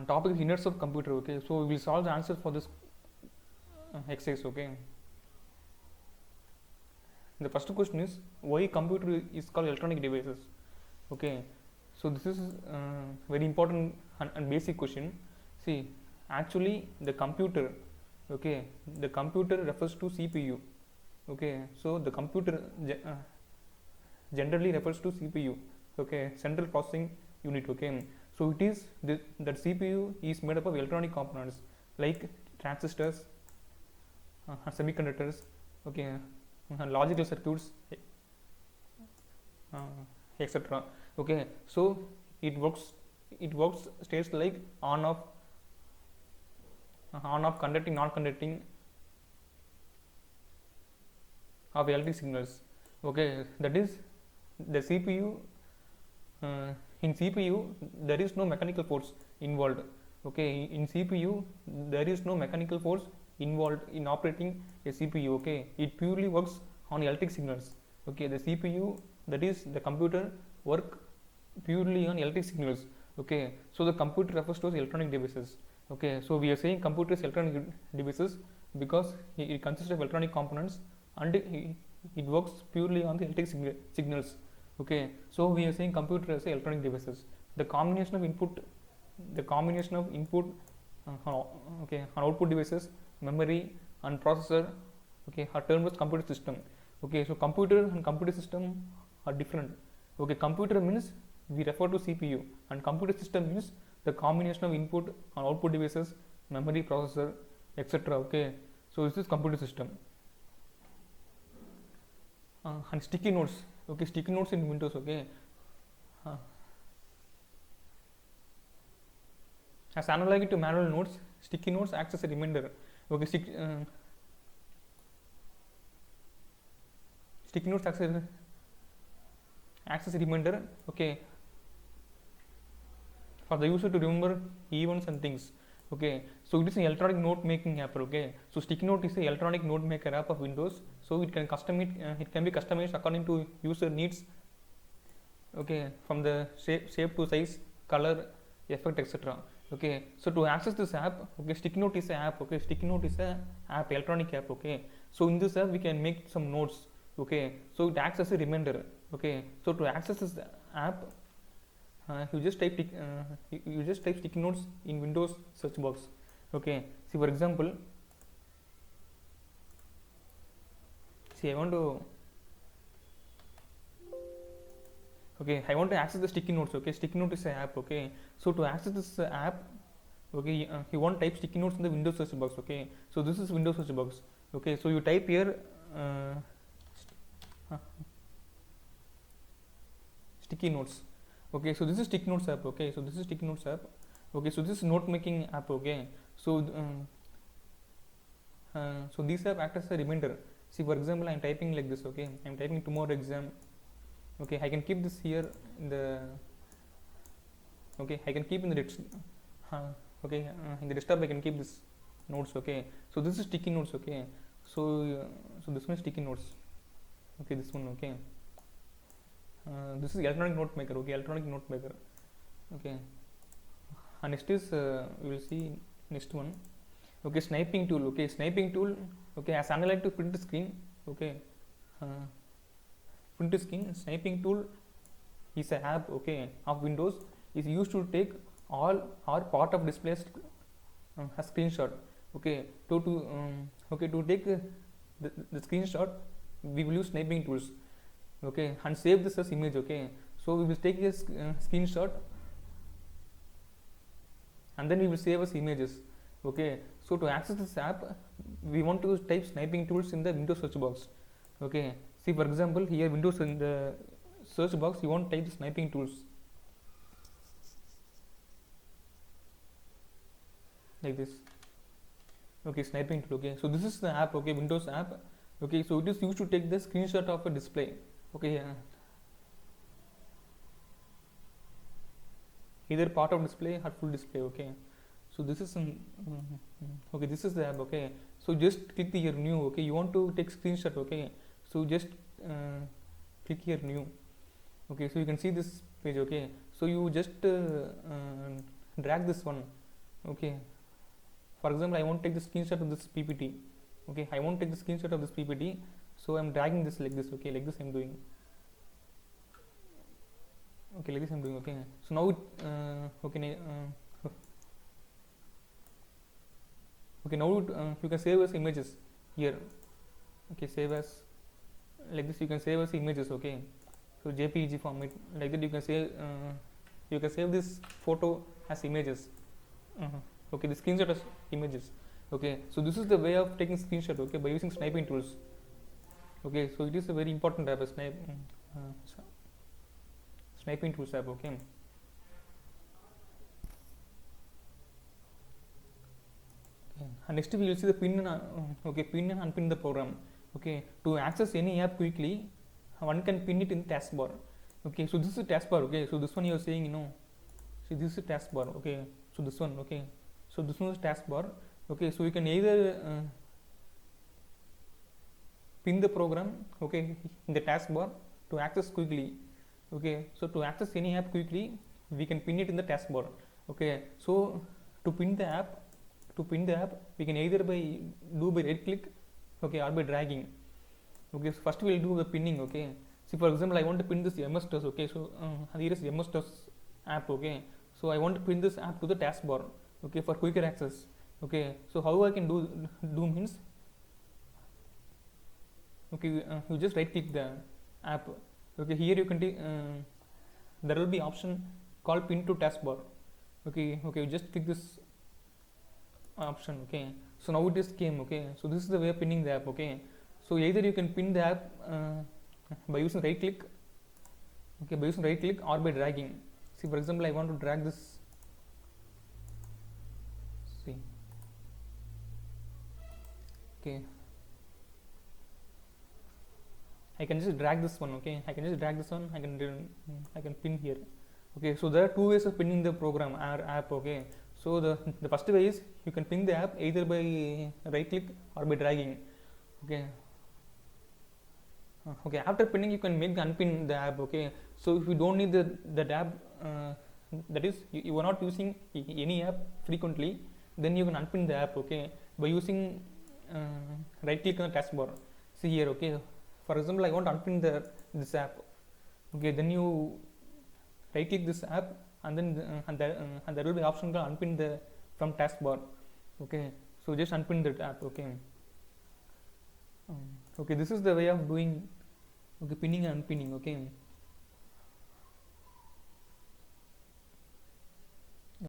topic is innards of computer. Okay, so we will solve the answers for this exercise. Okay, the first question is why computer is called electronic devices. Okay, so this is very important and basic question. See, actually the computer, okay, the computer refers to CPU. Okay, so the computer generally refers to CPU. Okay, central processing unit. Okay, so it is that CPU is made up of electronic components like transistors, semiconductors, okay, logical circuits, uh, etc. Okay, so it works states like on off, conducting, non conducting of electric signals. Okay, that is the CPU. In CPU there is no mechanical force involved. Okay, in CPU there is no mechanical force involved in operating a CPU. Okay, it purely works on electric signals. Okay, the CPU, that is the computer, work purely on electric signals. Okay, so the computer refers to as electronic devices. Okay, so we are saying computer is electronic devices because it consists of electronic components and it works purely on the electric signals. Okay, so we are saying computer as electronic devices. The combination of input okay, on output devices, memory and processor, okay, are termed as computer system. Okay, so computer and computer system are different. Okay, computer means we refer to CPU, and computer system means the combination of input and output devices, memory, processor, etc. Okay, so this is computer system. And sticky notes. Okay, sticky notes in Windows. Okay, as analog to manual notes, sticky notes acts as a reminder. Okay, sticky notes acts as a reminder. Okay, for the user to remember events and things. Okay, so it is an electronic note making app. Okay, so sticky note is an electronic note maker app of Windows. So it can it can be customized according to user needs. Okay, from the shape to size, color, effect, etc. Okay, so to access this app, okay, sticky note is an app. Okay, sticky note is a app, electronic app. Okay, so in this app we can make some notes. Okay, so it acts as a reminder. Okay, so to access this app, you just type sticky notes in Windows search box. Okay, see, for example, I want to access the sticky notes. Okay, sticky note is an app. Okay, so to access this app, okay, you want to type sticky notes in the Windows search box. Okay, so this is Windows search box. Okay, so you type here sticky notes. Okay, so this is sticky notes app. Okay, so this is sticky notes app. Okay, so this is note making app. Okay, so so these app act as a reminder. See, for example, I am typing like this. Okay, I am typing tomorrow exam. Okay, I can keep this here in the. Okay, I can keep in the in the desktop I can keep this notes. Okay, so this is sticky notes. Okay, so this one is sticky notes. Okay, this one. Okay, this is electronic note maker. Okay, electronic note maker. Okay, and next is we will see next one. Okay, sniping tool. Okay, sniping tool. Okay, as analog to print screen. Okay, print screen, sniping tool is an app. Okay, of Windows, is used to take all or part of displays a screenshot. Okay, to take the screenshot, we will use sniping tools. Okay, and save this as image. Okay, so we will take a screenshot and then we will save as images. Okay, so to access this app, we want to type sniping tools in the Windows search box. Okay, see, for example, here Windows in the search box, you want to type the sniping tools like this. Okay, sniping tool. Okay, so this is the app. Okay, Windows app. Okay, so it is used to take the screenshot of a display. Okay, either part of display or full display. Okay, so this is okay, this is the app. Okay, so just click here new. Okay, you want to take screenshot. Okay, so just click here new. Okay, so you can see this page. Okay, so you just drag this one. Okay, for example, I want to take the screenshot of this PPT. Okay, I want to take the screenshot of this PPT, so I'm dragging this like this. Okay, like this I'm doing. Okay, like this I'm doing. Okay, so now okay, okay, now you can save as images here. Okay, save as like this. You can save as images. Okay, so JPEG format like that. You can save this photo as images. Okay, the screenshot as images. Okay, so this is the way of taking screenshot. Okay, by using sniping tools. Okay, so it is a very important app, sniping tools app. Okay. And next we will see the pin and pin and unpin the program. Okay, to access any app quickly, one can pin it in taskbar. Okay, so this is taskbar. Okay, so this one you are saying, see, this is taskbar. Okay, so this one. Okay, so this one is taskbar. Okay, so you can either pin the program, okay, in the taskbar to access quickly. Okay, so to access any app quickly, we can pin it in the taskbar. Okay, so to pin the app, we can either do by right click, okay, or by dragging. Okay, so first we will do the pinning. Okay, see, for example, I want to pin this MS-DOS. Okay, so here is MS-DOS app. Okay, so I want to pin this app to the taskbar. Okay, for quicker access. Okay, so how I can do means, okay, you just right click the app. Okay, here you can there will be option called pin to taskbar. Okay, you just click this option. Okay, so now it is came. Okay, so this is the way of pinning the app. Okay, so either you can pin the app by using right click, okay, or by dragging. See, for example, I want to drag this. See, okay, I can just drag this one. Okay, I can pin here. Okay, so there are two ways of pinning the program or app. Okay, so the first way is you can pin the app either by right click or by dragging. Okay, okay, after pinning you can make the unpin the app. Okay, so if you don't need that app, that is you are not using any app frequently, then you can unpin the app. Okay, by using right click on the taskbar. See here. Okay, for example, I want to unpin this app. Okay, then you right click this app, and then and there will be option called unpin the from taskbar. Okay, so just unpin that app. Okay, okay, this is the way of doing, okay, pinning and unpinning. Okay.